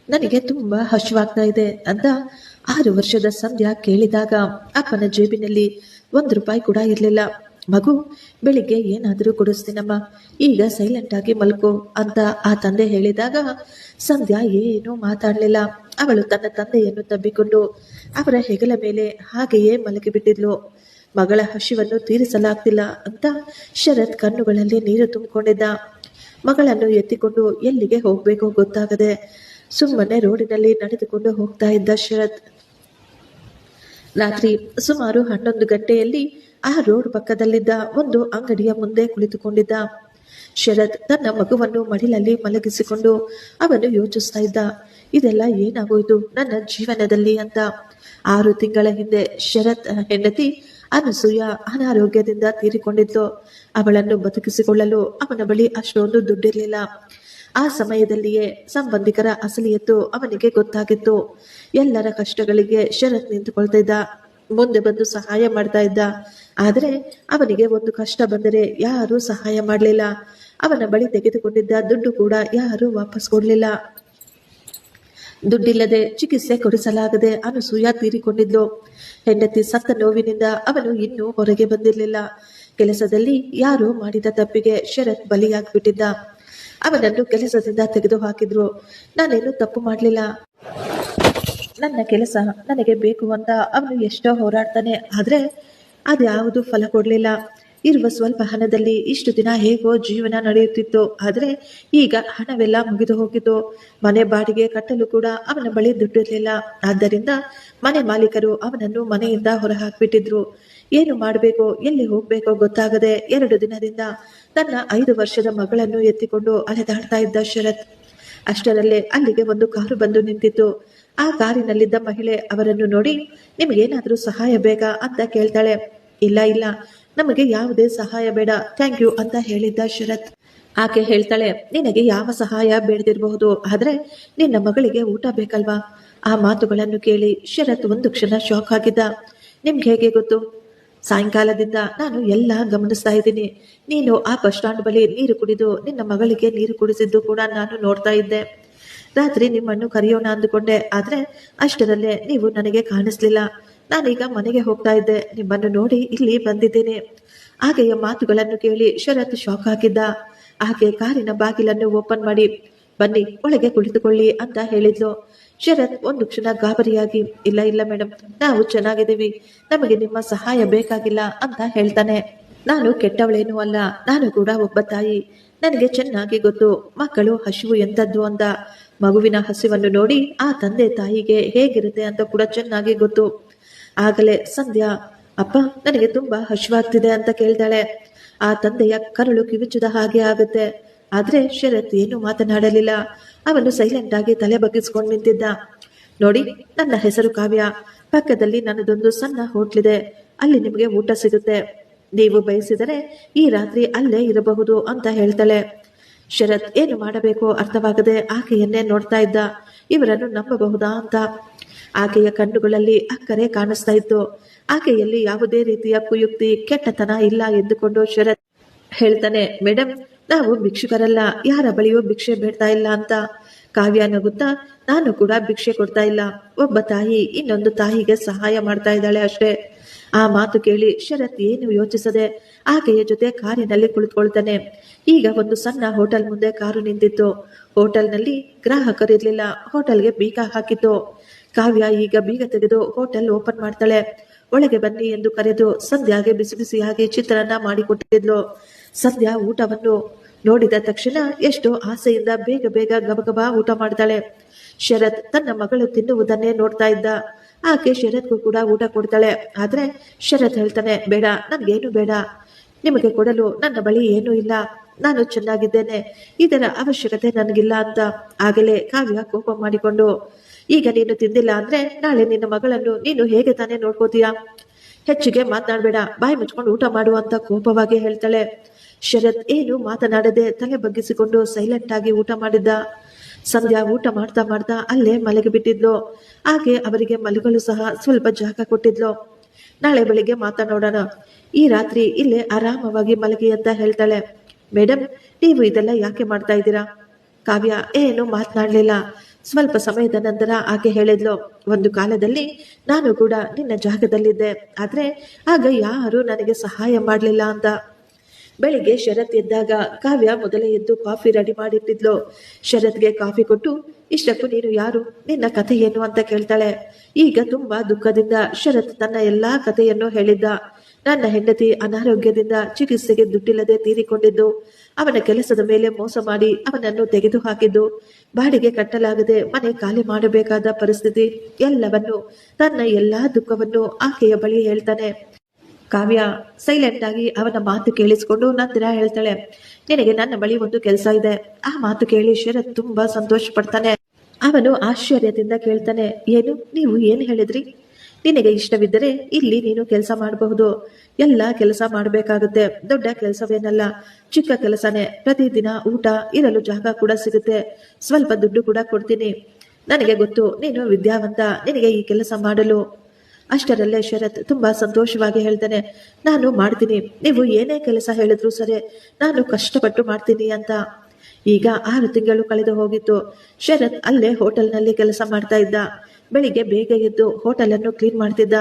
ನನಗೆ ತುಂಬಾ ಹಸಿವಾಗ್ತಾ ಇದೆ ಅಂತ 6 ವರ್ಷದ ಸಂಧ್ಯಾ ಕೇಳಿದಾಗ ಅಪ್ಪನ ಜೇಬಿನಲ್ಲಿ 1 ರೂಪಾಯಿ ಕೂಡ ಇರಲಿಲ್ಲ. ಮಗು, ಬೆಳಿಗ್ಗೆ ಏನಾದರೂ ಕೊಡಿಸ್ತೀನಮ್ಮ, ಈಗ ಸೈಲೆಂಟ್ ಆಗಿ ಮಲ್ಕೋ ಅಂತ ಆ ತಂದೆ ಹೇಳಿದಾಗ ಸಂಧ್ಯಾ ಏನೂ ಮಾತಾಡಲಿಲ್ಲ. ಅವಳು ತನ್ನ ತಂದೆಯನ್ನು ತಬ್ಬಿಕೊಂಡು ಅವರ ಹೆಗಲ ಮೇಲೆ ಹಾಗೆಯೇ ಮಲಗಿಬಿಟ್ಟಿದ್ಲು. ಮಗಳ ಹಸಿವನ್ನು ತೀರಿಸಲಾಗ್ತಿಲ್ಲ ಅಂತ ಶರತ್ ಕಣ್ಣುಗಳಲ್ಲಿ ನೀರು ತುಂಬಿಕೊಂಡಿದ್ದ. ಮಗಳನ್ನು ಎತ್ತಿಕೊಂಡು ಎಲ್ಲಿಗೆ ಹೋಗ್ಬೇಕೋ ಗೊತ್ತಾಗದೆ ಸುಮ್ಮನೆ ರೋಡಿನಲ್ಲಿ ನಡೆದುಕೊಂಡು ಹೋಗ್ತಾ ಇದ್ದ ಶರತ್ ರಾತ್ರಿ ಸುಮಾರು 11 ಗಂಟೆಯಲ್ಲಿ ಆ ರೋಡ್ ಪಕ್ಕದಲ್ಲಿದ್ದ ಒಂದು ಅಂಗಡಿಯ ಮುಂದೆ ಕುಳಿತುಕೊಂಡಿದ್ದ. ಶರತ್ ತನ್ನ ಮಗುವನ್ನು ಮಡಿಲಲ್ಲಿ ಮಲಗಿಸಿಕೊಂಡು ಅವನು ಯೋಚಿಸ್ತಾ ಇದ್ದ, ಇದೆಲ್ಲ ಏನಾಗೋಯ್ತು ನನ್ನ ಜೀವನದಲ್ಲಿ ಅಂತ. 6 ತಿಂಗಳ ಹಿಂದೆ ಶರತ್ ಹೆಂಡತಿ ಅನಸೂಯ ಅನಾರೋಗ್ಯದಿಂದ ತೀರಿಕೊಂಡಿದ್ಲು. ಅವಳನ್ನು ಬದುಕಿಸಿಕೊಳ್ಳಲು ಅವನ ಬಳಿ ಅಷ್ಟೊಂದು ದುಡ್ಡಿರಲಿಲ್ಲ. ಆ ಸಮಯದಲ್ಲಿಯೇ ಸಂಬಂಧಿಕರ ಅಸಲಿಯತ್ತು ಅವನಿಗೆ ಗೊತ್ತಾಗಿತ್ತು. ಎಲ್ಲರ ಕಷ್ಟಗಳಿಗೆ ಶರತ್ ನಿಂತುಕೊಳ್ತಾ ಇದ್ದ, ಮುಂದೆ ಬಂದು ಸಹಾಯ ಮಾಡ್ತಾ ಇದ್ದ. ಆದರೆ ಅವನಿಗೆ ಒಂದು ಕಷ್ಟ ಬಂದರೆ ಯಾರೂ ಸಹಾಯ ಮಾಡಲಿಲ್ಲ. ಅವನ ಬಳಿ ತೆಗೆದುಕೊಂಡಿದ್ದ ದುಡ್ಡು ಕೂಡ ಯಾರೂ ವಾಪಸ್ ಕೊಡಲಿಲ್ಲ. ದುಡ್ಡಿಲ್ಲದೆ ಚಿಕಿತ್ಸೆ ಕೊಡಿಸಲಾಗದೆ ಅನಸೂಯ ತೀರಿಕೊಂಡಿದ್ಲು. ಹೆಂಡತಿ ಸತ್ತ ನೋವಿನಿಂದ ಅವನು ಇನ್ನೂ ಹೊರಗೆ ಬಂದಿರಲಿಲ್ಲ. ಕೆಲಸದಲ್ಲಿ ಯಾರೋ ಮಾಡಿದ ತಪ್ಪಿಗೆ ಶರತ್ ಬಲಿಯಾಗ್ಬಿಟ್ಟಿದ್ದ. ಅವನನ್ನು ಕೆಲಸದಿಂದ ತೆಗೆದು ಹಾಕಿದ್ರು. ನಾನೇನು ತಪ್ಪು ಮಾಡಲಿಲ್ಲ, ನನ್ನ ಕೆಲಸ ನನಗೆ ಬೇಕು ಅಂತ ಅವನು ಎಷ್ಟೋ ಹೋರಾಡ್ತಾನೆ. ಆದ್ರೆ ಅದ್ಯಾವುದು ಫಲ ಕೊಡ್ಲಿಲ್ಲ. ಇರುವ ಸ್ವಲ್ಪ ಹಣದಲ್ಲಿ ಇಷ್ಟು ದಿನ ಹೇಗೋ ಜೀವನ ನಡೆಯುತ್ತಿತ್ತು. ಆದ್ರೆ ಈಗ ಹಣವೆಲ್ಲ ಮುಗಿದು ಹೋಗಿತ್ತು. ಮನೆ ಬಾಡಿಗೆ ಕಟ್ಟಲು ಕೂಡ ಅವನ ಬಳಿ ದುಡ್ಡಿರಲಿಲ್ಲ. ಆದ್ದರಿಂದ ಮನೆ ಮಾಲೀಕರು ಅವನನ್ನು ಮನೆಯಿಂದ ಹೊರ ಹಾಕ್ಬಿಟ್ಟಿದ್ರು. ಏನು ಮಾಡಬೇಕೋ ಎಲ್ಲಿ ಹೋಗ್ಬೇಕೋ ಗೊತ್ತಾಗದೆ 2 ದಿನದಿಂದ ತನ್ನ 5 ವರ್ಷದ ಮಗಳನ್ನು ಎತ್ತಿಕೊಂಡು ಅಲೆದಾಡ್ತಾ ಇದ್ದ ಶರತ್. ಅಷ್ಟರಲ್ಲೇ ಅಲ್ಲಿಗೆ ಒಂದು ಕಾರು ಬಂದು ನಿಂತಿತ್ತು. ಆ ಕಾರಿನಲ್ಲಿದ್ದ ಮಹಿಳೆ ಅವರನ್ನು ನೋಡಿ, ನಿಮಗೇನಾದ್ರೂ ಸಹಾಯ ಬೇಕಾ ಅಂತ ಕೇಳ್ತಾಳೆ. ಇಲ್ಲ ಇಲ್ಲ, ನಮಗೆ ಯಾವುದೇ ಸಹಾಯ ಬೇಡ, ಥ್ಯಾಂಕ್ ಯು ಅಂತ ಹೇಳಿದ್ದ ಶರತ್. ಆಕೆ ಹೇಳ್ತಾಳೆ, ನಿನಗೆ ಯಾವ ಸಹಾಯ ಬೇಡದಿರಬಹುದು, ಆದ್ರೆ ನಿನ್ನ ಮಗಳಿಗೆ ಊಟ ಬೇಕಲ್ವಾ? ಆ ಮಾತುಗಳನ್ನು ಕೇಳಿ ಶರತ್ ಒಂದು ಕ್ಷಣ ಶಾಕ್ ಆಗಿದ್ದ. ನಿಮ್ಗೆ ಹೇಗೆ ಗೊತ್ತು? ಸಾಯಂಕಾಲದಿಂದ ನಾನು ಎಲ್ಲ ಗಮನಿಸ್ತಾ ಇದ್ದೀನಿ. ನೀನು ಆ ಬಸ್ ಸ್ಟಾಂಡ್ ಬಳಿ ನೀರು ಕುಡಿದು ನಿನ್ನ ಮಗಳಿಗೆ ನೀರು ಕುಡಿಸಿದ್ದು ಕೂಡ ನಾನು ನೋಡ್ತಾ ಇದ್ದೆ. ರಾತ್ರಿ ನಿಮ್ಮನ್ನು ಕರೆಯೋಣ ಅಂದುಕೊಂಡೆ, ಆದ್ರೆ ಅಷ್ಟರಲ್ಲೇ ನೀವು ನನಗೆ ಕಾಣಿಸ್ಲಿಲ್ಲ. ನಾನೀಗ ಮನೆಗೆ ಹೋಗ್ತಾ ಇದ್ದೆ, ನಿಮ್ಮನ್ನು ನೋಡಿ ಇಲ್ಲಿ ಬಂದಿದ್ದೇನೆ. ಆಕೆಯ ಮಾತುಗಳನ್ನು ಕೇಳಿ ಶರತ್ ಶಾಕ್ ಆಗಿದ್ದ. ಆಕೆ ಕಾರಿನ ಬಾಗಿಲನ್ನು ಓಪನ್ ಮಾಡಿ, ಬನ್ನಿ ಒಳಗೆ ಕುಳಿತುಕೊಳ್ಳಿ ಅಂತ ಹೇಳಿದ್ಲು. ಶರತ್ ಒಂದು ಕ್ಷಣ ಗಾಬರಿಯಾಗಿ, ಇಲ್ಲ ಇಲ್ಲ ಮೇಡಮ್, ನಾವು ಚೆನ್ನಾಗಿದ್ದೀವಿ, ನಮಗೆ ನಿಮ್ಮ ಸಹಾಯ ಬೇಕಾಗಿಲ್ಲ ಅಂತ ಹೇಳ್ತಾನೆ. ನಾನು ಕೆಟ್ಟವಳೇನೂ ಅಲ್ಲ, ನಾನು ಕೂಡ ಒಬ್ಬ ತಾಯಿ. ನನಗೆ ಚೆನ್ನಾಗಿ ಗೊತ್ತು ಮಕ್ಕಳು ಹಸಿವು ಎಂತದ್ದು ಅಂತ. ಮಗುವಿನ ಹಸಿವನ್ನು ನೋಡಿ ಆ ತಂದೆ ತಾಯಿಗೆ ಹೇಗಿರುತ್ತೆ ಅಂತ ಕೂಡ ಚೆನ್ನಾಗಿ ಗೊತ್ತು. ಆಗಲೇ ಸಂಧ್ಯಾ, ಅಪ್ಪ ನನಗೆ ತುಂಬಾ ಹಸಿವಾಗ್ತಿದೆ ಅಂತ ಕೇಳ್ತಾಳೆ. ಆ ತಂದೆಯ ಕರಳು ಕಿವಿಚುದ ಹಾಗೆ ಆಗುತ್ತೆ. ಆದ್ರೆ ಶರತ್ ಏನು ಮಾತನಾಡಲಿಲ್ಲ. ಅವನು ಸೈಲೆಂಟ್ ಆಗಿ ತಲೆ ಬಗ್ಗಿಸ್ಕೊಂಡು ನಿಂತಿದ್ದ. ನೋಡಿ, ನನ್ನ ಹೆಸರು ಕಾವ್ಯ. ಪಕ್ಕದಲ್ಲಿ ನನ್ನದೊಂದು ಸಣ್ಣ ಹೋಟ್ಲಿದೆ, ಅಲ್ಲಿ ನಿಮಗೆ ಊಟ ಸಿಗುತ್ತೆ. ನೀವು ಬಯಸಿದರೆ ಈ ರಾತ್ರಿ ಅಲ್ಲೇ ಇರಬಹುದು ಅಂತ ಹೇಳ್ತಾಳೆ. ಶರತ್ ಏನು ಮಾಡಬೇಕೋ ಅರ್ಥವಾಗದೆ ಆಕೆಯನ್ನೇ ನೋಡ್ತಾ ಇದ್ದ. ಇವರನ್ನು ನಂಬಬಹುದಾ ಅಂತ. ಆಕೆಯ ಕಣ್ಣುಗಳಲ್ಲಿ ಅಕ್ಕರೆ ಕಾಣಿಸ್ತಾ ಇತ್ತು. ಆಕೆಯಲ್ಲಿ ಯಾವುದೇ ರೀತಿಯ ಕುಯುಕ್ತಿ ಕೆಟ್ಟತನ ಇಲ್ಲ ಎಂದುಕೊಂಡು ಶರತ್ ಹೇಳ್ತಾನೆ, ಮೇಡಮ್, ನಾವು ಭಿಕ್ಷುಕರಲ್ಲ, ಯಾರ ಬಳಿಯೂ ಭಿಕ್ಷೆ ಬೇಡ್ತಾ ಇಲ್ಲ ಅಂತ. ಕಾವ್ಯ ನಗುತ್ತಾ, ನಾನು ಕೂಡ ಭಿಕ್ಷೆ ಕೊಡ್ತಾ ಇಲ್ಲ, ಒಬ್ಬ ತಾಯಿ ಇನ್ನೊಂದು ತಾಯಿಗೆ ಸಹಾಯ ಮಾಡ್ತಾ ಇದ್ದಾಳೆ ಅಷ್ಟೇ. ಆ ಮಾತು ಕೇಳಿ ಶರತ್ ಏನು ಯೋಚಿಸದೆ ಆಕೆಯ ಜೊತೆ ಕಾರಿನಲ್ಲಿ ಕುಳಿತುಕೊಳ್ತಾನೆ. ಈಗ ಒಂದು ಸಣ್ಣ ಹೋಟೆಲ್ ಮುಂದೆ ಕಾರು ನಿಂತಿತ್ತು. ಹೋಟೆಲ್ನಲ್ಲಿ ಗ್ರಾಹಕರಿರ್ಲಿಲ್ಲ. ಹೋಟೆಲ್ಗೆ ಬೀಗ ಹಾಕಿತ್ತು. ಕಾವ್ಯ ಈಗ ಬೀಗ ತೆಗೆದು ಹೋಟೆಲ್ ಓಪನ್ ಮಾಡ್ತಾಳೆ. ಒಳಗೆ ಬನ್ನಿ ಎಂದು ಕರೆದು ಸಂಧ್ಯಾಗೆ ಬಿಸಿ ಬಿಸಿಯಾಗಿ ಚಿತ್ರಾನ್ನ ಮಾಡಿಕೊಟ್ಟಿದ್ಲು. ಸಂಧ್ಯಾ ಊಟವನ್ನು ನೋಡಿದ ತಕ್ಷಣ ಎಷ್ಟೋ ಆಸೆಯಿಂದ ಬೇಗ ಬೇಗ ಗಬಗಬಾ ಊಟ ಮಾಡ್ತಾಳೆ. ಶರತ್ ತನ್ನ ಮಗಳು ತಿನ್ನುವುದನ್ನೇ ನೋಡ್ತಾ ಇದ್ದ. ಆಕೆ ಶರತ್ಗೂ ಕೂಡ ಊಟ ಕೊಡ್ತಾಳೆ. ಆದ್ರೆ ಶರತ್ ಹೇಳ್ತಾನೆ, ಬೇಡ, ನನ್ಗೇನು ಬೇಡ, ನಿಮಗೆ ಕೊಡಲು ನನ್ನ ಬಳಿ ಏನೂ ಇಲ್ಲ, ನಾನು ಚೆನ್ನಾಗಿದ್ದೇನೆ, ಇದರ ಅವಶ್ಯಕತೆ ನನಗಿಲ್ಲ ಅಂತ. ಆಗಲೇ ಕಾವ್ಯ ಕೋಪ ಮಾಡಿಕೊಂಡು, ಈಗ ನೀನು ತಿಂದಿಲ್ಲ ಅಂದ್ರೆ ನಾಳೆ ನಿನ್ನ ಮಗಳನ್ನು ನೀನು ಹೇಗೆ ತಾನೇ ನೋಡ್ಕೋತೀಯಾ? ಹೆಚ್ಚಿಗೆ ಮಾತನಾಡಬೇಡ, ಬಾಯಿ ಮುಚ್ಕೊಂಡು ಊಟ ಮಾಡು ಅಂತ ಕೋಪವಾಗಿ ಹೇಳ್ತಾಳೆ. ಶರತ್ ಏನು ಮಾತನಾಡದೆ ತಲೆ ಬಗ್ಗಿಸಿಕೊಂಡು ಸೈಲೆಂಟ್ ಆಗಿ ಊಟ ಮಾಡಿದ್ದ. ಸಂಧ್ಯಾ ಊಟ ಮಾಡ್ತಾ ಮಾಡ್ತಾ ಅಲ್ಲೇ ಮಲಗಿಬಿಟ್ಟಿದ್ಲು. ಹಾಗೆ ಅವರಿಗೆ ಮಲಗಲು ಸಹ ಸ್ವಲ್ಪ ಜಾಗ ಕೊಟ್ಟಿದ್ಲು. ನಾಳೆ ಬೆಳಿಗ್ಗೆ ಮಾತನಾಡೋಣ, ಈ ರಾತ್ರಿ ಇಲ್ಲೇ ಆರಾಮವಾಗಿ ಮಲಗಿ ಅಂತ ಹೇಳ್ತಾಳೆ. ಮೇಡಮ್, ನೀವು ಇದೆಲ್ಲ ಯಾಕೆ ಮಾಡ್ತಾ ಇದ್ದೀರಾ? ಕಾವ್ಯ ಏನು ಮಾತನಾಡಲಿಲ್ಲ. ಸ್ವಲ್ಪ ಸಮಯದ ನಂತರ ಆಕೆ ಹೇಳಿದ್ಲು, ಒಂದು ಕಾಲದಲ್ಲಿ ನಾನು ಕೂಡ ನಿನ್ನ ಜಾಗದಲ್ಲಿದ್ದೆ, ಆದ್ರೆ ಆಗ ಯಾರು ನನಗೆ ಸಹಾಯ ಮಾಡಲಿಲ್ಲ ಅಂತ. ಬೆಳಿಗ್ಗೆ ಶರತ್ ಎದ್ದಾಗ ಕಾವ್ಯ ಮೊದಲೇ ಎದ್ದು ಕಾಫಿ ರೆಡಿ ಮಾಡಿಟ್ಟಿದ್ಲು. ಶರತ್ಗೆ ಕಾಫಿ ಕೊಟ್ಟು, ಇಷ್ಟಕ್ಕೂ ನೀನು ಯಾರು, ನಿನ್ನ ಕಥೆ ಏನು ಅಂತ ಕೇಳ್ತಾಳೆ. ಈಗ ತುಂಬಾ ದುಃಖದಿಂದ ಶರತ್ ತನ್ನ ಎಲ್ಲಾ ಕಥೆಯನ್ನು ಹೇಳಿದ್ದ. ನನ್ನ ಹೆಂಡತಿ ಅನಾರೋಗ್ಯದಿಂದ ಚಿಕಿತ್ಸೆಗೆ ದುಡ್ಡಿಲ್ಲದೆ ತೀರಿಕೊಂಡಿದ್ದು, ಅವನ ಕೆಲಸದ ಮೇಲೆ ಮೋಸ ಮಾಡಿ ಅವನನ್ನು ತೆಗೆದು ಹಾಕಿದ್ದು, ಬಾಡಿಗೆ ಕಟ್ಟಲಾಗದೆ ಮನೆ ಖಾಲಿ ಮಾಡಬೇಕಾದ ಪರಿಸ್ಥಿತಿ, ಎಲ್ಲವನ್ನು ತನ್ನ ಎಲ್ಲಾ ದುಃಖವನ್ನು ಆಕೆಯ ಬಳಿ ಹೇಳ್ತಾನೆ. ಕಾವ್ಯ ಸೈಲೆಂಟ್ ಆಗಿ ಅವನ ಮಾತು ಕೇಳಿಸಿಕೊಂಡು ನಂತರ ಹೇಳ್ತಾಳೆ, ನಿನಗೆ ನನ್ನ ಬಳಿ ಒಂದು ಕೆಲಸ ಇದೆ. ಆ ಮಾತು ಕೇಳಿ ಶರತ್ ತುಂಬಾ ಸಂತೋಷ ಪಡ್ತಾನೆ. ಅವನು ಆಶ್ಚರ್ಯದಿಂದ ಕೇಳ್ತಾನೆ, ಏನು, ನೀವು ಏನು ಹೇಳಿದ್ರಿ? ನಿನಗೆ ಇಷ್ಟವಿದ್ದರೆ ಇಲ್ಲಿ ನೀನು ಕೆಲಸ ಮಾಡಬಹುದು. ಎಲ್ಲ ಕೆಲಸ ಮಾಡಬೇಕಾಗುತ್ತೆ, ದೊಡ್ಡ ಕೆಲಸವೇನಲ್ಲ, ಚಿಕ್ಕ ಕೆಲಸನೇ. ಪ್ರತಿದಿನ ಊಟ, ಇರಲು ಜಾಗ ಕೂಡ ಸಿಗುತ್ತೆ, ಸ್ವಲ್ಪ ದುಡ್ಡು ಕೂಡ ಕೊಡ್ತೀನಿ. ನನಗೆ ಗೊತ್ತು ನೀನು ವಿದ್ಯಾವಂತ, ನಿನಗೆ ಈ ಕೆಲಸ ಮಾಡಲು. ಅಷ್ಟರಲ್ಲೇ ಶರತ್ ತುಂಬಾ ಸಂತೋಷವಾಗಿ ಹೇಳ್ತಾನೆ, ನಾನು ಮಾಡ್ತೀನಿ, ನೀವು ಏನೇ ಕೆಲಸ ಹೇಳಿದ್ರು ಸರಿ, ನಾನು ಕಷ್ಟಪಟ್ಟು ಮಾಡ್ತೀನಿ ಅಂತ. ಈಗ 6 ತಿಂಗಳು ಕಳೆದು ಹೋಗಿತ್ತು. ಶರತ್ ಅಲ್ಲೇ ಹೋಟೆಲ್ನಲ್ಲಿ ಕೆಲಸ ಮಾಡ್ತಾ ಇದ್ದ. ಬೆಳಿಗ್ಗೆ ಬೇಗ ಎದ್ದು ಹೋಟೆಲ್ ಅನ್ನು ಕ್ಲೀನ್ ಮಾಡ್ತಿದ್ದ.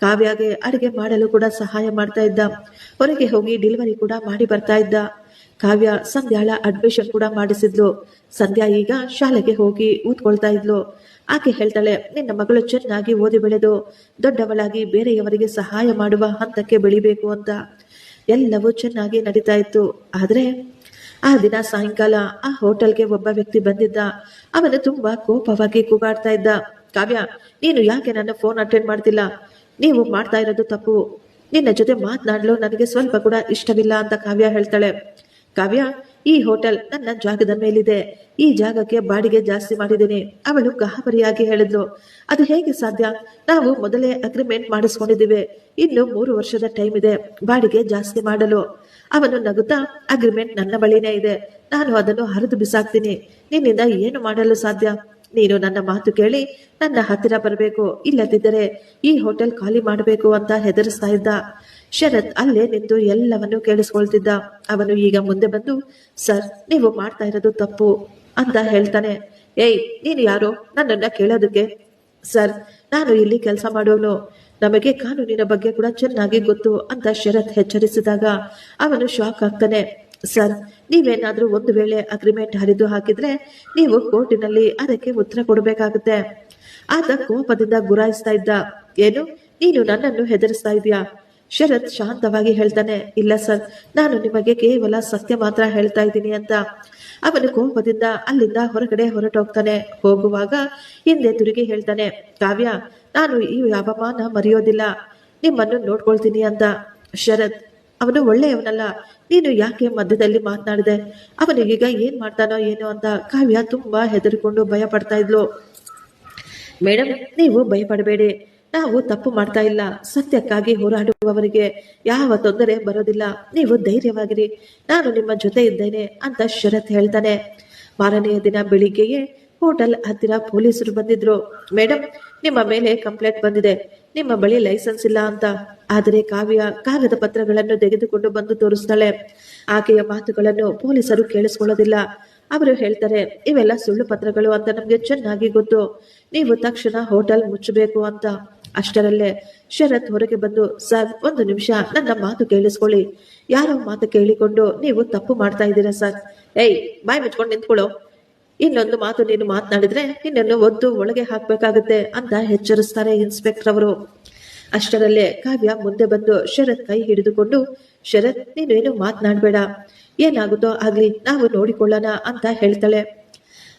ಕಾವ್ಯಗೆ ಅಡುಗೆ ಮಾಡಲು ಕೂಡ ಸಹಾಯ ಮಾಡ್ತಾ ಇದ್ದ. ಹೊರಗೆ ಹೋಗಿ ಡೆಲಿವರಿ ಕೂಡ ಮಾಡಿ ಬರ್ತಾ ಇದ್ದ. ಕಾವ್ಯ ಸಂಧ್ಯಾಳ ಅಡ್ಮಿಷನ್ ಕೂಡ ಮಾಡಿಸಿದ್ಲು. ಸಂಧ್ಯಾ ಈಗ ಶಾಲೆಗೆ ಹೋಗಿ ಓದ್ಕೊಳ್ತಾ ಇದ್ಲು. ಆಕೆ ಹೇಳ್ತಾಳೆ, ನಿನ್ನ ಮಗಳು ಚೆನ್ನಾಗಿ ಓದಿ ಬೆಳೆದು ದೊಡ್ಡವಳಾಗಿ ಬೇರೆಯವರಿಗೆ ಸಹಾಯ ಮಾಡುವ ಹಂತಕ್ಕೆ ಬೆಳಿಬೇಕು ಅಂತ. ಎಲ್ಲವೂ ಚೆನ್ನಾಗಿ ನಡೀತಾ ಇತ್ತು. ಆದ್ರೆ ಆ ದಿನ ಸಾಯಂಕಾಲ ಆ ಹೋಟೆಲ್ಗೆ ಒಬ್ಬ ವ್ಯಕ್ತಿ ಬಂದಿದ್ದ. ಅವನು ತುಂಬಾ ಕೋಪವಾಗಿ ಕೂಗಾಡ್ತಾ ಇದ್ದ, ಕಾವ್ಯ, ನೀನು ಯಾಕೆ ನನ್ನ ಫೋನ್ ಅಟೆಂಡ್ ಮಾಡ್ತಿಲ್ಲ? ನೀವು ಮಾಡ್ತಾ ಇರೋದು ತಪ್ಪು. ನಿನ್ನ ಜೊತೆ ಮಾತನಾಡಲು ನನಗೆ ಸ್ವಲ್ಪ ಕೂಡ ಇಷ್ಟವಿಲ್ಲ ಅಂತ ಕಾವ್ಯ ಹೇಳ್ತಾಳೆ. ಕಾವ್ಯ, ಈ ಹೋಟೆಲ್ ನನ್ನ ಜಾಗದ ಮೇಲಿದೆ, ಈ ಜಾಗಕ್ಕೆ ಬಾಡಿಗೆ ಜಾಸ್ತಿ ಮಾಡಿದ್ದೀನಿ. ಅವಳು ಗಾಬರಿಯಾಗಿ ಹೇಳಿದ್ಲು, ಅದು ಹೇಗೆ ಸಾಧ್ಯ? ನಾವು ಮೊದಲೇ ಅಗ್ರಿಮೆಂಟ್ ಮಾಡಿಸ್ಕೊಂಡಿದ್ದೀವಿ, ಇನ್ನು 3 ವರ್ಷದ ಟೈಮ್ ಇದೆ ಬಾಡಿಗೆ ಜಾಸ್ತಿ ಮಾಡಲು. ಅವನು ನಗುತ್ತಾ, ಅಗ್ರಿಮೆಂಟ್ ನನ್ನ ಬಳಿನೇ ಇದೆ, ನಾನು ಅದನ್ನು ಹರಿದು ಬಿಸಾಕ್ತೀನಿ, ನಿನ್ನಿಂದ ಏನು ಮಾಡಲು ಸಾಧ್ಯ? ನೀನು ನನ್ನ ಮಾತು ಕೇಳಿ ನನ್ನ ಹತ್ತಿರ ಬರಬೇಕು, ಇಲ್ಲದಿದ್ದರೆ ಈ ಹೋಟೆಲ್ ಖಾಲಿ ಮಾಡಬೇಕು ಅಂತ ಹೆದರಿಸ್ತಾ ಇದ್ದ. ಶರತ್ ಅಲ್ಲೇ ನಿಂತು ಎಲ್ಲವನ್ನೂ ಕೇಳಿಸ್ಕೊಳ್ತಿದ್ದ. ಅವನು ಈಗ ಮುಂದೆ ಬಂದು, ಸರ್, ನೀವು ಮಾಡ್ತಾ ಇರೋದು ತಪ್ಪು ಅಂತ ಹೇಳ್ತಾನೆ. ಏಯ್, ನೀನು ಯಾರೋ ನನ್ನನ್ನ ಕೇಳೋದಕ್ಕೆ? ಸರ್, ನಾನು ಇಲ್ಲಿ ಕೆಲಸ ಮಾಡೋನು, ನಮಗೆ ಕಾನೂನಿನ ಬಗ್ಗೆ ಕೂಡ ಚೆನ್ನಾಗಿ ಗೊತ್ತು ಅಂತ ಶರತ್ ಎಚ್ಚರಿಸಿದಾಗ ಅವನು ಶಾಕ್ ಆಗ್ತಾನೆ. ಸರ್, ನೀವೇನಾದ್ರೂ ಒಂದು ವೇಳೆ ಅಗ್ರಿಮೆಂಟ್ ಹರಿದು ಹಾಕಿದ್ರೆ ನೀವು ಕೋರ್ಟಿನಲ್ಲಿ ಅದಕ್ಕೆ ಉತ್ತರ ಕೊಡಬೇಕಾಗುತ್ತೆ. ಆತ ಕೋಪದಿಂದ ಗುರಾಯಿಸ್ತಾ ಇದ್ದ. ಏನು, ನೀನು ನನ್ನನ್ನು ಹೆದರಿಸ್ತಾ ಇದೀಯಾ? ಶರತ್ ಶಾಂತವಾಗಿ ಹೇಳ್ತಾನೆ, ಇಲ್ಲ ಸರ್, ನಾನು ನಿಮಗೆ ಕೇವಲ ಸತ್ಯ ಮಾತ್ರ ಹೇಳ್ತಾ ಇದ್ದೀನಿ ಅಂತ. ಅವನು ಕೋಪದಿಂದ ಅಲ್ಲಿಂದ ಹೊರಗಡೆ ಹೊರಟೋಗ್ತಾನೆ. ಹೋಗುವಾಗ ಹಿಂದೆ ತಿರುಗಿ ಹೇಳ್ತಾನೆ, ಕಾವ್ಯ, ನಾನು ಈ ಅವಮಾನ ಮರೆಯೋದಿಲ್ಲ, ನಿಮ್ಮನ್ನು ನೋಡ್ಕೊಳ್ತೀನಿ ಅಂತ. ಶರತ್, ಅವನು ಒಳ್ಳೆಯವನಲ್ಲ, ನೀನು ಯಾಕೆ ಮಧ್ಯದಲ್ಲಿ ಮಾತನಾಡಿದೆ? ಅವನಿಗೀಗ ಏನ್ ಮಾಡ್ತಾನೋ ಏನೋ ಅಂತ ಕಾವ್ಯ ತುಂಬಾ ಹೆದರಿಕೊಂಡು ಭಯ ಪಡ್ತಾ ಇದ್ಲು. ಮೇಡಮ್, ನೀವು ಭಯಪಡಬೇಡಿ, ನಾವು ತಪ್ಪು ಮಾಡ್ತಾ ಇಲ್ಲ, ಸತ್ಯಕ್ಕಾಗಿ ಹೋರಾಡುವವರಿಗೆ ಯಾವ ತೊಂದರೆ ಬರೋದಿಲ್ಲ, ನೀವು ಧೈರ್ಯವಾಗಿರಿ, ನಾನು ನಿಮ್ಮ ಜೊತೆ ಇದ್ದೇನೆ ಅಂತ ಶರತ್ ಹೇಳ್ತಾನೆ. ಮಾರನೆಯ ದಿನ ಬೆಳಿಗ್ಗೆಯೇ ಹೋಟೆಲ್ ಹತ್ತಿರ ಪೊಲೀಸರು ಬಂದಿದ್ರು. ಮೇಡಮ್, ನಿಮ್ಮ ಮೇಲೆ ಕಂಪ್ಲೇಂಟ್ ಬಂದಿದೆ, ನಿಮ್ಮ ಬಳಿ ಲೈಸೆನ್ಸ್ ಇಲ್ಲ ಅಂತ. ಆದರೆ ಕಾವ್ಯ ಕಾಗದ ಪತ್ರಗಳನ್ನು ತೆಗೆದುಕೊಂಡು ಬಂದು ತೋರಿಸ್ತಾಳೆ. ಆಕೆಯ ಮಾತುಗಳನ್ನು ಪೊಲೀಸರು ಕೇಳಿಸ್ಕೊಳ್ಳೋದಿಲ್ಲ. ಅವರು ಹೇಳ್ತಾರೆ, ಇವೆಲ್ಲ ಸುಳ್ಳು ಪತ್ರಗಳು ಅಂತ ನಮ್ಗೆ ಚೆನ್ನಾಗಿ ಗೊತ್ತು, ನೀವು ತಕ್ಷಣ ಹೋಟೆಲ್ ಮುಚ್ಚಬೇಕು ಅಂತ. ಅಷ್ಟರಲ್ಲೇ ಶರತ್ ಹೊರಗೆ ಬಂದು, ಸರ್, ಒಂದು ನಿಮಿಷ ನನ್ನ ಮಾತು ಕೇಳಿಸ್ಕೊಳ್ಳಿ, ಯಾರೋ ಮಾತು ಕೇಳಿಕೊಂಡು ನೀವು ತಪ್ಪು ಮಾಡ್ತಾ ಇದ್ದೀರಾ ಸರ್. ಏಯ್, ಬಾಯಿ ಮುಚ್ಕೊಂಡು ನಿಂತ್ಕೊಳ್ಳೋ, ಇನ್ನೊಂದು ಮಾತು ನೀನು ಮಾತನಾಡಿದ್ರೆ ನಿನ್ನನ್ನು ಒದ್ದು ಒಳಗೆ ಹಾಕ್ಬೇಕಾಗುತ್ತೆ ಅಂತ ಎಚ್ಚರಿಸ್ತಾರೆ ಇನ್ಸ್ಪೆಕ್ಟರ್ ಅವರು. ಅಷ್ಟರಲ್ಲೇ ಕಾವ್ಯ ಮುಂದೆ ಬಂದು ಶರತ್ ಕೈ ಹಿಡಿದುಕೊಂಡು, ಶರತ್, ನೀನು ಏನು ಮಾತನಾಡಬೇಡ, ಏನಾಗುತ್ತೋ ಆಗ್ಲಿ, ನಾವು ನೋಡಿಕೊಳ್ಳೋಣ ಅಂತ ಹೇಳ್ತಾಳೆ.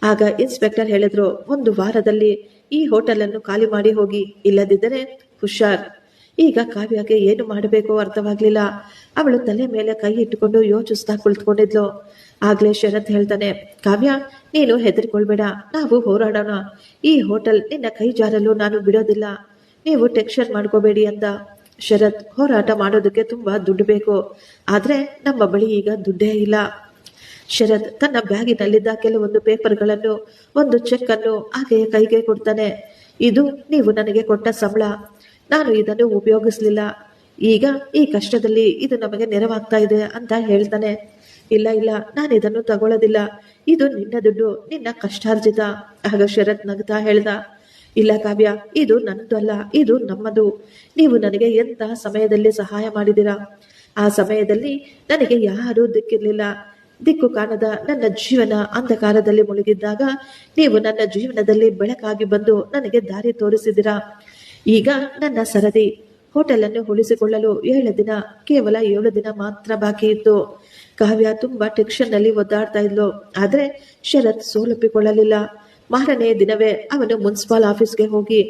ಆಗ ಇನ್ಸ್ಪೆಕ್ಟರ್ ಹೇಳಿದ್ರು, 1 ವಾರದಲ್ಲಿ ಈ ಹೋಟೆಲ್ ಅನ್ನು ಖಾಲಿ ಮಾಡಿ ಹೋಗಿ, ಇಲ್ಲದಿದ್ದರೆ ಹುಷಾರ್. ಈಗ ಕಾವ್ಯಗೆ ಏನು ಮಾಡಬೇಕೋ ಅರ್ಥವಾಗ್ಲಿಲ್ಲ. ಅವಳು ತಲೆ ಮೇಲೆ ಕೈ ಇಟ್ಟುಕೊಂಡು ಯೋಚಿಸ್ತಾ ಕುಳಿತುಕೊಂಡಿದ್ಲು. ಆಗ್ಲೇ ಶರತ್ ಹೇಳ್ತಾನೆ, ಕಾವ್ಯ, ನೀನು ಹೆದರಿಕೊಳ್ಬೇಡ, ನಾವು ಹೋರಾಡೋಣ, ಈ ಹೋಟೆಲ್ ನಿನ್ನ ಕೈ ಜಾರಲು ನಾನು ಬಿಡೋದಿಲ್ಲ, ನೀವು ಟೆನ್ಷನ್ ಮಾಡ್ಕೋಬೇಡಿ ಅಂತ. ಶರತ್, ಹೋರಾಟ ಮಾಡೋದಕ್ಕೆ ತುಂಬಾ ದುಡ್ಡು ಬೇಕು, ಆದ್ರೆ ನಮ್ಮ ಬಳಿ ಈಗ ದುಡ್ಡೇ ಇಲ್ಲ. ಶರತ್ ತನ್ನ ಬ್ಯಾಗಿನಲ್ಲಿದ್ದ ಕೆಲವೊಂದು ಪೇಪರ್ಗಳನ್ನು, ಒಂದು ಚೆಕ್ ಅನ್ನು ಆಕೆಯ ಕೈಗೆ ಕೊಡ್ತಾನೆ. ಇದು ನೀವು ನನಗೆ ಕೊಟ್ಟ ಸಂಬಳ, ನಾನು ಇದನ್ನು ಉಪಯೋಗಿಸ್ಲಿಲ್ಲ, ಈಗ ಈ ಕಷ್ಟದಲ್ಲಿ ಇದು ನಮಗೆ ನೆರವಾಗ್ತಾ ಇದೆ ಅಂತ ಹೇಳ್ತಾನೆ. ಇಲ್ಲ ಇಲ್ಲ, ನಾನು ಇದನ್ನು ತಗೊಳ್ಳೋದಿಲ್ಲ, ಇದು ನಿನ್ನ ದುಡ್ಡು, ನಿನ್ನ ಕಷ್ಟಾರ್ಜಿತ. ಆಗ ಶರತ್ ನಗ್ತಾ ಹೇಳ್ದ, ಇಲ್ಲ ಕಾವ್ಯ, ಇದು ನನ್ನದು ಅಲ್ಲ, ಇದು ನಮ್ಮದು. ನೀವು ನನಗೆ ಎಂತಹ ಸಮಯದಲ್ಲಿ ಸಹಾಯ ಮಾಡಿದಿರಾ. ಆ ಸಮಯದಲ್ಲಿ ನನಗೆ ಯಾರೂ ದಿಕ್ಕಿರ್ಲಿಲ್ಲ. ದಿಕ್ಕು ಕಾಣದ ನನ್ನ ಜೀವನ ಅಂಧಕಾರದಲ್ಲಿ ಮುಳುಗಿದ್ದಾಗ ನೀವು ನನ್ನ ಜೀವನದಲ್ಲಿ ಬೆಳಕಾಗಿ ಬಂದು ನನಗೆ ದಾರಿ ತೋರಿಸಿದಿರಾ. ಈಗ ನನ್ನ ಸರದಿ. ಹೋಟೆಲ್ ಅನ್ನು ಉಳಿಸಿಕೊಳ್ಳಲು 7 ದಿನ, ಕೇವಲ 7 ದಿನ ಮಾತ್ರ ಬಾಕಿ ಇತ್ತು. ಕಾವ್ಯ ತುಂಬಾ ಟೆನ್ಷನ್ ನಲ್ಲಿ ಒದ್ದಾಡ್ತಾ ಇದ್ಲು. ಆದ್ರೆ ಶರತ್ ಸೋಲೊಪ್ಪಿಕೊಳ್ಳಲಿಲ್ಲ. ಮಾರನೇ ದಿನವೇ ಅವನು ಮುನ್ಸಿಪಾಲ್ ಆಫೀಸ್ಗೆ ಹೋಗಿ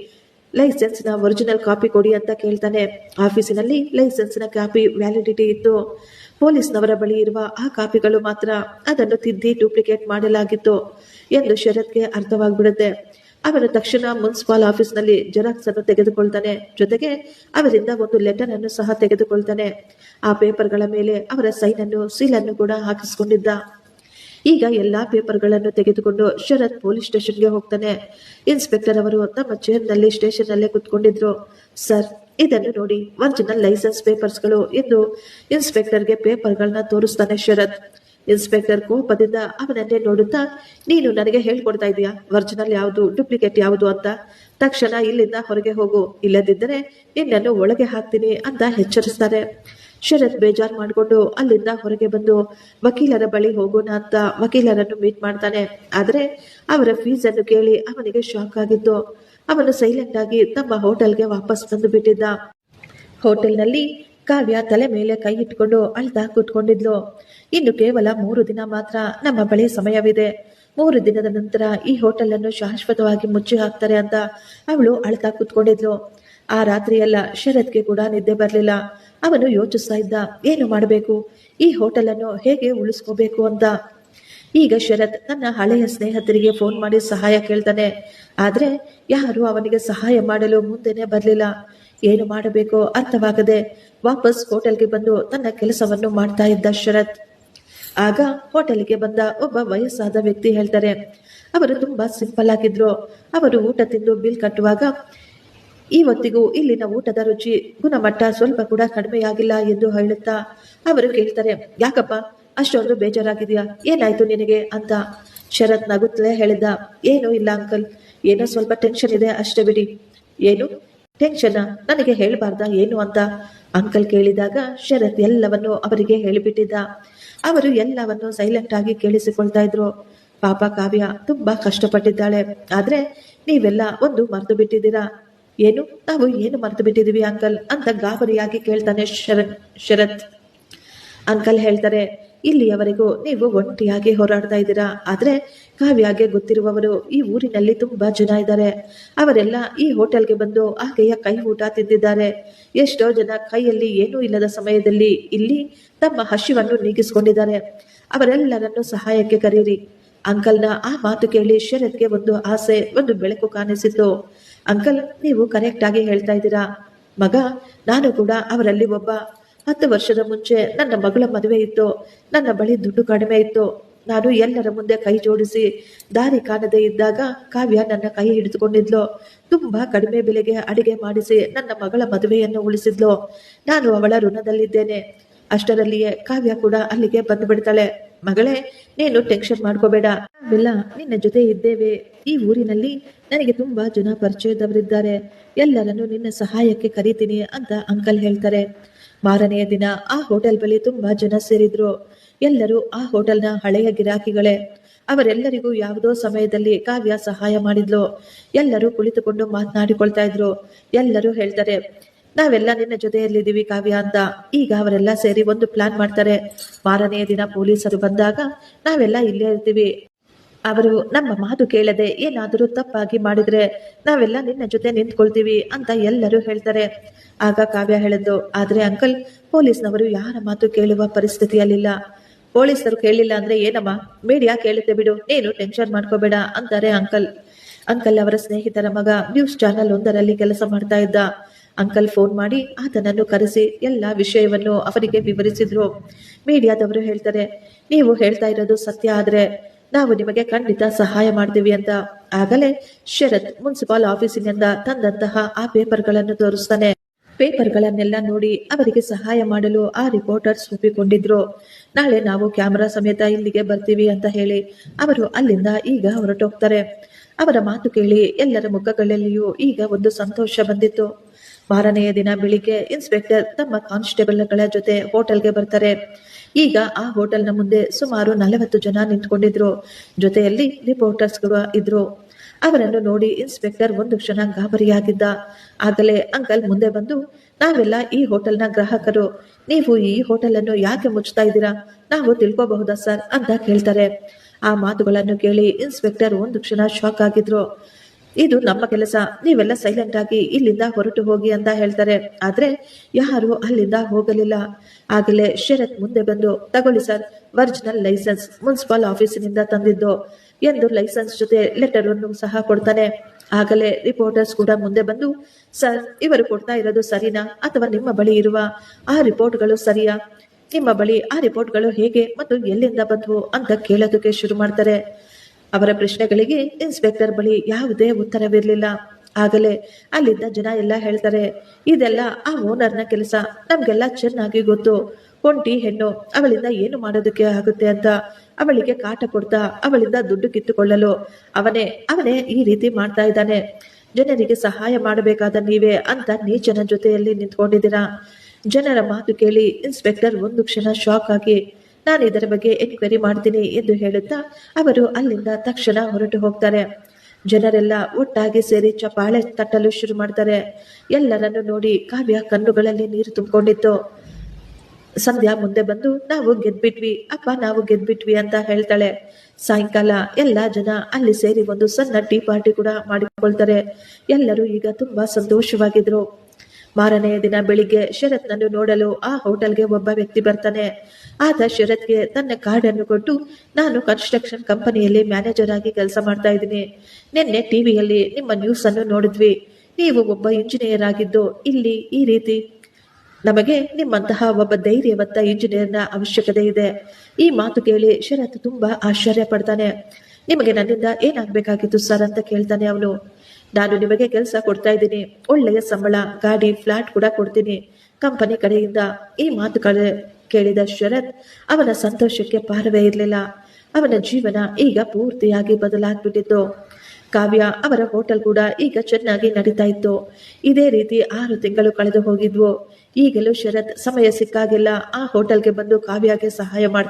ಲೈಸೆನ್ಸ್ ನ ಒರಿಜಿನಲ್ ಕಾಪಿ ಕೊಡಿ ಅಂತ ಕೇಳ್ತಾನೆ. ಆಫೀಸಿನಲ್ಲಿ ಲೈಸೆನ್ಸ್ ನ ಕಾಪಿ ವ್ಯಾಲಿಡಿಟಿ ಇತ್ತು. ಪೊಲೀಸ್ನವರ ಬಳಿ ಇರುವ ಆ ಕಾಪಿಗಳು ಮಾತ್ರ ಅದನ್ನು ತಿದ್ದಿ ಡೂಪ್ಲಿಕೇಟ್ ಮಾಡಲಾಗಿತ್ತು ಎಂದು ಶರತ್ಗೆ ಅರ್ಥವಾಗ್ಬಿಡುತ್ತೆ. ಅವನು ತಕ್ಷಣ ಮುನ್ಸಿಪಾಲ್ ಆಫೀಸ್ನಲ್ಲಿ ಜೆರಾಕ್ಸ್ ಅನ್ನು ತೆಗೆದುಕೊಳ್ತಾನೆ. ಜೊತೆಗೆ ಅವರಿಂದ ಒಂದು ಲೆಟರ್ ಅನ್ನು ಸಹ ತೆಗೆದುಕೊಳ್ತಾನೆ. ಆ ಪೇಪರ್ಗಳ ಮೇಲೆ ಅವರ ಸೈನ್ ಅನ್ನು, ಸೀಲ್ ಅನ್ನು ಕೂಡ ಹಾಕಿಸ್ಕೊಂಡಿದ್ದ. ಈಗ ಎಲ್ಲಾ ಪೇಪರ್ಗಳನ್ನು ತೆಗೆದುಕೊಂಡು ಶರತ್ ಪೊಲೀಸ್ ಸ್ಟೇಷನ್ಗೆ ಹೋಗ್ತಾನೆ. ಇನ್ಸ್ಪೆಕ್ಟರ್ ಅವರು ತಮ್ಮ ಚೇರ್ನಲ್ಲಿ ಸ್ಟೇಷನ್ ನಲ್ಲೇ ಕುತ್ಕೊಂಡಿದ್ರು. ಸರ್, ಇದನ್ನು ನೋಡಿ, ಒರಿಜಿನಲ್ ಲೈಸೆನ್ಸ್ ಪೇಪರ್ಸ್ಗಳು ಎಂದು ಇನ್ಸ್ಪೆಕ್ಟರ್ಗೆ ಪೇಪರ್ಗಳನ್ನ ತೋರಿಸ್ತಾನೆ ಶರತ್. ಇನ್ಸ್ಪೆಕ್ಟರ್ ಕೋಪದಿಂದ ಅವನನ್ನೇ ನೋಡುತ್ತಾ, ನೀನು ನನಗೆ ಹೇಳ್ಕೊಡ್ತಾ ಇದೀಯಾ ಒರಿಜಿನಲ್ ಯಾವುದು, ಡೂಪ್ಲಿಕೇಟ್ ಯಾವುದು ಅಂತ? ತಕ್ಷಣ ಇಲ್ಲಿಂದ ಹೊರಗೆ ಹೋಗು, ಇಲ್ಲದಿದ್ದರೆ ನಿನ್ನನ್ನು ಒಳಗೆ ಹಾಕ್ತೀನಿ ಅಂತ ಎಚ್ಚರಿಸ್ತಾರೆ. ಶರತ್ ಬೇಜಾರ್ ಮಾಡಿಕೊಂಡು ಅಲ್ಲಿಂದ ಹೊರಗೆ ಬಂದು ವಕೀಲರ ಬಳಿ ಹೋಗೋಣ ಅಂತ ವಕೀಲರನ್ನು ಮೀಟ್ ಮಾಡ್ತಾನೆ. ಆದ್ರೆ ಅವರ ಫೀಸ್ ಅನ್ನು ಕೇಳಿ ಅವನಿಗೆ ಶಾಕ್ ಆಗಿತ್ತು. ಅವನು ಸೈಲೆಂಟ್ ಆಗಿ ತಮ್ಮ ಹೋಟೆಲ್ಗೆ ವಾಪಸ್ ಬಂದು ಬಿಟ್ಟಿದ್ದ. ಹೋಟೆಲ್ನಲ್ಲಿ ಕಾವ್ಯ ತಲೆ ಮೇಲೆ ಕೈ ಇಟ್ಕೊಂಡು ಅಳ್ತಾ ಕೂತ್ಕೊಂಡಿದ್ಲು. ಇನ್ನು ಕೇವಲ 3 ದಿನ ಮಾತ್ರ ನಮ್ಮ ಬಳಿ ಸಮಯವಿದೆ. 3 ದಿನದ ನಂತರ ಈ ಹೋಟೆಲ್ ಅನ್ನು ಶಾಶ್ವತವಾಗಿ ಮುಚ್ಚಿ ಹಾಕ್ತಾರೆ ಅಂತ ಅವಳು ಅಳ್ತಾ ಕೂತ್ಕೊಂಡಿದ್ಲು. ಆ ರಾತ್ರಿಯೆಲ್ಲ ಶರತ್ಗೆ ಕೂಡ ನಿದ್ದೆ ಬರಲಿಲ್ಲ. ಅವನು ಯೋಚಿಸ್ತಾ ಇದ್ದ, ಏನು ಮಾಡಬೇಕು, ಈ ಹೋಟೆಲ್ ಅನ್ನು ಹೇಗೆ ಉಳಿಸ್ಕೋಬೇಕು ಅಂತ. ಈಗ ಶರತ್ ತನ್ನ ಹಳೆಯ ಸ್ನೇಹಿತರಿಗೆ ಫೋನ್ ಮಾಡಿ ಸಹಾಯ ಕೇಳ್ತಾನೆ. ಆದ್ರೆ ಯಾರು ಅವನಿಗೆ ಸಹಾಯ ಮಾಡಲು ಮುಂದೆನೆ ಬರಲಿಲ್ಲ. ಏನು ಮಾಡಬೇಕೋ ಅರ್ಥವಾಗದೆ ವಾಪಸ್ ಹೋಟೆಲ್ಗೆ ಬಂದು ತನ್ನ ಕೆಲಸವನ್ನು ಮಾಡ್ತಾ ಇದ್ದ ಶರತ್. ಆಗ ಹೋಟೆಲ್ಗೆ ಬಂದ ಒಬ್ಬ ವಯಸ್ಸಾದ ವ್ಯಕ್ತಿ ಹೇಳ್ತಾರೆ, ಅವರು ತುಂಬಾ ಸಿಂಪಲ್ ಆಗಿದ್ರು. ಅವರು ಊಟ ತಿಂದು ಬಿಲ್ ಕಟ್ಟುವಾಗ, ಇವತ್ತಿಗೂ ಇಲ್ಲಿನ ಊಟದ ರುಚಿ, ಗುಣಮಟ್ಟ ಸ್ವಲ್ಪ ಕೂಡ ಕಡಿಮೆಯಾಗಿಲ್ಲ ಎಂದು ಹೇಳುತ್ತಾ ಅವರು ಕೇಳ್ತಾರೆ, ಯಾಕಪ್ಪ ಅಷ್ಟೊಂದು ಬೇಜಾರಾಗಿದೆಯಾ, ಏನಾಯ್ತು ನಿನಗೆ ಅಂತ. ಶರತ್ ನಗುತ್ತಲೇ ಹೇಳಿದ, ಏನೂ ಇಲ್ಲ ಅಂಕಲ್, ಏನೋ ಸ್ವಲ್ಪ ಟೆನ್ಷನ್ ಇದೆ ಅಷ್ಟೇ ಬಿಡಿ. ಏನು ಟೆನ್ಷನ್, ನನಗೆ ಹೇಳ್ಬಾರ್ದಾ ಏನು ಅಂತ ಅಂಕಲ್ ಕೇಳಿದಾಗ ಶರತ್ ಎಲ್ಲವನ್ನು ಅವರಿಗೆ ಹೇಳಿಬಿಟ್ಟಿದ್ದ. ಅವರು ಎಲ್ಲವನ್ನು ಸೈಲೆಂಟ್ ಆಗಿ ಕೇಳಿಸಿಕೊಳ್ತಾ ಇದ್ರು. ಪಾಪ ಕಾವ್ಯ ತುಂಬಾ ಕಷ್ಟಪಟ್ಟಿದ್ದಾಳೆ. ಆದ್ರೆ ನೀವೆಲ್ಲ ಒಂದು ಮರೆತು ಬಿಟ್ಟಿದ್ದೀರಾ. ಏನು, ನಾವು ಏನು ಮರೆತು ಬಿಟ್ಟಿದೀವಿ ಅಂಕಲ್ ಅಂತ ಗಾಬರಿಯಾಗಿ ಕೇಳ್ತಾನೆ ಶರತ್. ಅಂಕಲ್ ಹೇಳ್ತಾರೆ, ಇಲ್ಲಿಯವರೆಗೂ ನೀವು ಒಂಟಿಯಾಗಿ ಹೋರಾಡ್ತಾ ಇದ್ದೀರಾ. ಆದ್ರೆ ಕಾವ್ಯಗೆ ಗೊತ್ತಿರುವವರು ಈ ಊರಿನಲ್ಲಿ ತುಂಬಾ ಜನ ಇದ್ದಾರೆ. ಅವರೆಲ್ಲ ಈ ಹೋಟೆಲ್ಗೆ ಬಂದು ಆಕೆಯ ಕೈ ಊಟ ತಿಂದಿದ್ದಾರೆ. ಎಷ್ಟೋ ಜನ ಕೈಯಲ್ಲಿ ಏನೂ ಇಲ್ಲದ ಸಮಯದಲ್ಲಿ ಇಲ್ಲಿ ತಮ್ಮ ಹಸಿವನ್ನು ನೀಗಿಸಿಕೊಂಡಿದ್ದಾರೆ. ಅವರೆಲ್ಲರನ್ನು ಸಹಾಯಕ್ಕೆ ಕರೀರಿ. ಅಂಕಲ್ನ ಆ ಮಾತು ಕೇಳಿ ಶರತ್ಗೆ ಒಂದು ಆಸೆ, ಒಂದು ಬೆಳಕು ಕಾಣಿಸಿತು. ಅಂಕಲ್, ನೀವು ಕರೆಕ್ಟ್ ಆಗಿ ಹೇಳ್ತಾ ಇದ್ದೀರಾ ಮಗ, ನಾನು ಕೂಡ ಅವರಲ್ಲಿ ಒಬ್ಬ. 10 ವರ್ಷದ ಮುಂಚೆ ನನ್ನ ಮಗಳ ಮದುವೆ ಇತ್ತು. ನನ್ನ ಬಳಿ ದುಡ್ಡು ಕಡಿಮೆ ಇತ್ತು. ನಾನು ಎಲ್ಲರ ಮುಂದೆ ಕೈ ಜೋಡಿಸಿ ದಾರಿ ಕಾಣದೇ ಇದ್ದಾಗ ಕಾವ್ಯ ನನ್ನ ಕೈ ಹಿಡಿದುಕೊಂಡಿದ್ಲು. ತುಂಬಾ ಕಡಿಮೆ ಬೆಲೆಗೆ ಅಡಿಗೆ ಮಾಡಿಸಿ ನನ್ನ ಮಗಳ ಮದುವೆಯನ್ನು ಉಳಿಸಿದ್ಲು. ನಾನು ಅವಳ ಋಣದಲ್ಲಿದ್ದೇನೆ. ಅಷ್ಟರಲ್ಲಿಯೇ ಕಾವ್ಯ ಕೂಡ ಅಲ್ಲಿಗೆ ಬಂದು ಬಿಡ್ತಾಳೆ. ಮಗಳೇ, ನೀನು ಟೆನ್ಷನ್ ಮಾಡ್ಕೋಬೇಡ, ನಾವೆಲ್ಲ ನಿನ್ನ ಜೊತೆ ಇದ್ದೇವೆ. ಈ ಊರಿನಲ್ಲಿ ನನಗೆ ತುಂಬಾ ಜನ ಪರಿಚಯದವರಿದ್ದಾರೆ. ಎಲ್ಲರನ್ನು ನಿನ್ನ ಸಹಾಯಕ್ಕೆ ಕರೀತೀನಿ ಅಂತ ಅಂಕಲ್ ಹೇಳ್ತಾರೆ. ಮಾರನೆಯ ದಿನ ಆ ಹೋಟೆಲ್ ಬಳಿ ತುಂಬಾ ಜನ ಸೇರಿದ್ರು. ಎಲ್ಲರೂ ಆ ಹೋಟೆಲ್ನ ಹಳೆಯ ಗಿರಾಕಿಗಳೇ. ಅವರೆಲ್ಲರಿಗೂ ಯಾವುದೋ ಸಮಯದಲ್ಲಿ ಕಾವ್ಯ ಸಹಾಯ ಮಾಡಿದ್ಲು. ಎಲ್ಲರೂ ಕುಳಿತುಕೊಂಡು ಮಾತನಾಡಿಕೊಳ್ತಾ ಇದ್ರು. ಎಲ್ಲರೂ ಹೇಳ್ತಾರೆ, ನಾವೆಲ್ಲ ನಿನ್ನ ಜೊತೆಯಲ್ಲಿದ್ದೀವಿ ಕಾವ್ಯ ಅಂತ. ಈಗ ಅವರೆಲ್ಲ ಸೇರಿ ಒಂದು ಪ್ಲಾನ್ ಮಾಡ್ತಾರೆ. ಮಾರನೆಯ ದಿನ ಪೊಲೀಸರು ಬಂದಾಗ ನಾವೆಲ್ಲ ಇಲ್ಲೇ ಇರ್ತೀವಿ. ಅವರು ನಮ್ಮ ಮಾತು ಕೇಳದೆ ಏನಾದರೂ ತಪ್ಪಾಗಿ ಮಾಡಿದ್ರೆ ನಾವೆಲ್ಲ ನಿನ್ನ ಜೊತೆ ನಿಂತ್ಕೊಳ್ತೀವಿ ಅಂತ ಎಲ್ಲರೂ ಹೇಳ್ತಾರೆ. ಆಗ ಕಾವ್ಯ ಹೇಳಿದ್ದು, ಆದ್ರೆ ಅಂಕಲ್, ಪೊಲೀಸ್ನವರು ಯಾರ ಮಾತು ಕೇಳುವ ಪರಿಸ್ಥಿತಿಯಲ್ಲಿಲ್ಲ. ಪೊಲೀಸರು ಕೇಳಿಲ್ಲ ಅಂದ್ರೆ ಏನಮ್ಮ, ಮೀಡಿಯಾ ಕೇಳುತ್ತೆ ಬಿಡು, ನೀನು ಟೆನ್ಷನ್ ಮಾಡ್ಕೋಬೇಡ ಅಂತಾರೆ ಅಂಕಲ್. ಅಂಕಲ್ ಅವರ ಸ್ನೇಹಿತರ ಮಗ ನ್ಯೂಸ್ ಚಾನೆಲ್ ಒಂದರಲ್ಲಿ ಕೆಲಸ ಮಾಡ್ತಾ ಇದ್ದ. ಅಂಕಲ್ ಫೋನ್ ಮಾಡಿ ಆತನನ್ನು ಕರೆಸಿ ಎಲ್ಲಾ ವಿಷಯವನ್ನು ಅವರಿಗೆ ವಿವರಿಸಿದ್ರು. ಮೀಡಿಯಾದವರು ಹೇಳ್ತಾರೆ, ನೀವು ಹೇಳ್ತಾ ಇರೋದು ಸತ್ಯ ಆದ್ರೆ ನಾವು ನಿಮಗೆ ಖಂಡಿತ ಸಹಾಯ ಮಾಡ್ತೀವಿ ಅಂತ. ಆಗಲೇ ಶರತ್ ಮುನ್ಸಿಪಾಲ್ ಆಫೀಸಿನಿಂದ ತಂದಂತಹ ಆ ಪೇಪರ್ಗಳನ್ನು ತೋರಿಸ್ತಾನೆ. ಪೇಪರ್ಗಳನ್ನೆಲ್ಲ ನೋಡಿ ಅವರಿಗೆ ಸಹಾಯ ಮಾಡಲು ಆ ರಿಪೋರ್ಟರ್ಸ್ ಒಪ್ಪಿಕೊಂಡಿದ್ರು. ನಾಳೆ ನಾವು ಕ್ಯಾಮೆರಾ ಸಮೇತ ಇಲ್ಲಿಗೆ ಬರ್ತೀವಿ ಅಂತ ಹೇಳಿ ಅವರು ಅಲ್ಲಿಂದ ಈಗ ಹೊರಟೋಗ್ತಾರೆ. ಅವರ ಮಾತು ಕೇಳಿ ಎಲ್ಲರ ಮುಖಗಳಲ್ಲಿಯೂ ಈಗ ಒಂದು ಸಂತೋಷ ಬಂದಿತ್ತು. ಮಾರನೆಯ ದಿನ ಬೆಳಿಗ್ಗೆ ಇನ್ಸ್ಪೆಕ್ಟರ್ ತಮ್ಮ ಕಾನ್ಸ್ಟೇಬಲ್ಗಳ ಜೊತೆ ಹೋಟೆಲ್ಗೆ ಬರ್ತಾರೆ. ಈಗ ಆ ಹೋಟೆಲ್ನ ಮುಂದೆ ಸುಮಾರು 40 ಜನ ನಿಂತ್ಕೊಂಡಿದ್ರು. ಜೊತೆಯಲ್ಲಿ ರಿಪೋರ್ಟರ್ಸ್ಗಳು ಇದ್ರು. ಅವರನ್ನು ನೋಡಿ ಇನ್ಸ್ಪೆಕ್ಟರ್ ಒಂದು ಕ್ಷಣ ಗಾಬರಿಯಾಗಿದ್ದ. ಆಗಲೇ ಅಂಕಲ್ ಮುಂದೆ ಬಂದು, ನಾವೆಲ್ಲ ಈ ಹೋಟೆಲ್ನ ಗ್ರಾಹಕರು, ನೀವು ಈ ಹೋಟೆಲ್ ಅನ್ನು ಯಾಕೆ ಮುಚ್ತಾ ಇದ್ದೀರಾ, ನಾವು ತಿಳ್ಕೋಬಹುದಾ ಸರ್ ಅಂತ ಕೇಳ್ತಾರೆ. ಆ ಮಾತುಗಳನ್ನು ಕೇಳಿ ಇನ್ಸ್ಪೆಕ್ಟರ್ ಒಂದು ಕ್ಷಣ ಶಾಕ್ ಆಗಿದ್ರು. ಇದು ನಮ್ಮ ಕೆಲಸ, ನೀವೆಲ್ಲ ಸೈಲೆಂಟ್ ಆಗಿ ಇಲ್ಲಿಂದ ಹೊರಟು ಹೋಗಿ ಅಂತ ಹೇಳ್ತಾರೆ. ಆದ್ರೆ ಯಾರು ಅಲ್ಲಿಂದ ಹೋಗಲಿಲ್ಲ. ಆಗಲೇ ಶರತ್ ಮುಂದೆ ಬಂದು, ತಗೊಳ್ಳಿ ಸರ್, ಒರಿಜಿನಲ್ ಲೈಸೆನ್ಸ್ ಮುನ್ಸಿಪಲ್ ಆಫೀಸಿನಿಂದ ತಂದಿದ್ದು ಎಂದು ಲೈಸೆನ್ಸ್ ಜೊತೆ ಲೆಟರ್ ಅನ್ನು ಸಹ ಕೊಡ್ತಾನೆ. ಆಗಲೇ ರಿಪೋರ್ಟರ್ಸ್ ಕೂಡ ಮುಂದೆ ಬಂದು, ಸರ್, ಇವರು ಕೊಡ್ತಾ ಇರೋದು ಸರಿನಾ ಅಥವಾ ನಿಮ್ಮ ಬಳಿ ಇರುವ ಆ ರಿಪೋರ್ಟ್ಗಳು ಸರಿಯಾ, ನಿಮ್ಮ ಬಳಿ ಆ ರಿಪೋರ್ಟ್ಗಳು ಹೇಗೆ ಮತ್ತು ಎಲ್ಲಿಂದ ಬಂದವು ಅಂತ ಕೇಳೋದಕ್ಕೆ ಶುರು ಮಾಡ್ತಾರೆ. ಅವರ ಪ್ರಶ್ನೆಗಳಿಗೆ ಇನ್ಸ್ಪೆಕ್ಟರ್ ಬಳಿ ಯಾವುದೇ ಉತ್ತರವಿರಲಿಲ್ಲ. ಆಗಲೇ ಅಲ್ಲಿದ್ದ ಜನ ಎಲ್ಲ ಹೇಳ್ತಾರೆ, ಇದೆಲ್ಲ ಆ ಓನರ್ನ ಕೆಲಸ, ನಮ್ಗೆಲ್ಲ ಚೆನ್ನಾಗಿ ಗೊತ್ತು. ಒಂಟಿ ಹೆಣ್ಣು, ಅವಳಿಂದ ಏನು ಮಾಡೋದಕ್ಕೆ ಆಗುತ್ತೆ ಅಂತ ಅವಳಿಗೆ ಕಾಟ ಕೊಡ್ತಾ ಅವಳಿಂದ ದುಡ್ಡು ಕಿತ್ತುಕೊಳ್ಳಲು ಅವನೇ ಈ ರೀತಿ ಮಾಡ್ತಾ ಇದ್ದಾನೆ. ಜನರಿಗೆ ಸಹಾಯ ಮಾಡಬೇಕಾದ ನೀವೇ ಅಂತ ನೀಚನ ಜೊತೆಯಲ್ಲಿ ನಿಂತ್ಕೊಂಡಿದ್ದೀರಾ. ಜನರ ಮಾತು ಕೇಳಿ ಇನ್ಸ್ಪೆಕ್ಟರ್ ಒಂದು ಕ್ಷಣ ಶಾಕ್ ಆಗಿ, ನಾನು ಇದರ ಬಗ್ಗೆ ಎನ್ಕ್ವೈರಿ ಮಾಡ್ತೀನಿ ಎಂದು ಹೇಳುತ್ತಾ ಅವರು ಅಲ್ಲಿಂದ ತಕ್ಷಣ ಹೊರಟು ಹೋಗ್ತಾರೆ. ಜನರೆಲ್ಲ ಒಟ್ಟಾಗಿ ಸೇರಿ ಚಪ್ಪಾಳೆ ತಟ್ಟಲು ಶುರು ಮಾಡ್ತಾರೆ. ಎಲ್ಲರನ್ನು ನೋಡಿ ಕಾವ್ಯ ಕಣ್ಣುಗಳಲ್ಲಿ ನೀರು ತುಂಬಿಕೊಂಡಿತ್ತು. ಸಂಧ್ಯಾ ಮುಂದೆ ಬಂದು, ನಾವು ಗೆದ್ಬಿಟ್ವಿ ಅಪ್ಪ, ನಾವು ಗೆದ್ಬಿಟ್ವಿ ಅಂತ ಹೇಳ್ತಾಳೆ. ಸಾಯಂಕಾಲ ಎಲ್ಲಾ ಜನ ಅಲ್ಲಿ ಸೇರಿ ಒಂದು ಸಣ್ಣ ಟೀ ಪಾರ್ಟಿ ಕೂಡ ಮಾಡಿಕೊಳ್ತಾರೆ. ಎಲ್ಲರೂ ಈಗ ತುಂಬಾ ಸಂತೋಷವಾಗಿದ್ರು. ಮಾರನೆಯ ದಿನ ಬೆಳಿಗ್ಗೆ ಶರತ್ನನ್ನು ನೋಡಲು ಆ ಹೋಟೆಲ್ಗೆ ಒಬ್ಬ ವ್ಯಕ್ತಿ ಬರ್ತಾನೆ. ಆತ ಶರತ್ಗೆ ತನ್ನ ಕಾರ್ಡ್ ಅನ್ನು ಕೊಟ್ಟು, ನಾನು ಕನ್ಸ್ಟ್ರಕ್ಷನ್ ಕಂಪನಿಯಲ್ಲಿ ಮ್ಯಾನೇಜರ್ ಆಗಿ ಕೆಲಸ ಮಾಡ್ತಾ ಇದ್ದೀನಿ. ನಿನ್ನೆ ಟಿವಿಯಲ್ಲಿ ನಿಮ್ಮ ನ್ಯೂಸ್ ಅನ್ನು ನೋಡಿದ್ವಿ. ನೀವು ಒಬ್ಬ ಇಂಜಿನಿಯರ್ ಆಗಿದ್ದು ಇಲ್ಲಿ ಈ ರೀತಿ, ನಮಗೆ ನಿಮ್ಮಂತಹ ಒಬ್ಬ ಧೈರ್ಯವಂತ ಇಂಜಿನಿಯರ್ನ ಅವಶ್ಯಕತೆ ಇದೆ. ಈ ಮಾತು ಕೇಳಿ ಶರತ್ ತುಂಬಾ ಆಶ್ಚರ್ಯ ಪಡ್ತಾನೆ. ನಿಮಗೆ ನನ್ನಿಂದ ಏನಾಗಬೇಕಾಗಿತ್ತು ಸರ್ ಅಂತ ಕೇಳ್ತಾನೆ ಅವನು. ನಾನು ನಿಮಗೆ ಕೆಲಸ ಕೊಡ್ತಾ ಇದ್ದೀನಿ, ಒಳ್ಳೆಯ ಸಂಬಳ, ಗಾಡಿ, ಫ್ಲಾಟ್ ಕೂಡ ಕೊಡ್ತೀನಿ ಕಂಪನಿ ಕಡೆಯಿಂದ. ಈ ಮಾತು ಕೇಳಿದ ಶರತ್ ಅವನ ಸಂತೋಷಕ್ಕೆ ಪಾರವೇ ಇರಲಿಲ್ಲ. ಅವನ ಜೀವನ ಈಗ ಪೂರ್ತಿಯಾಗಿ ಬದಲಾಗ್ಬಿಟ್ಟಿತ್ತು. ಕಾವ್ಯ ಅವರ ಹೋಟೆಲ್ ಕೂಡ ಈಗ ಚೆನ್ನಾಗಿ ನಡೀತಾ ಇತ್ತು. ಇದೇ ರೀತಿ 6 ತಿಂಗಳು ಕಳೆದು ಹೋಗಿದ್ವು. ಈಗಲೂ ಶರತ್ ಸಮಯ ಸಿಕ್ಕಾಗೆಲ್ಲ ಆ ಹೋಟೆಲ್ಗೆ ಬಂದು ಕಾವ್ಯಗೆ ಸಹಾಯ ಮಾಡ್ತಾ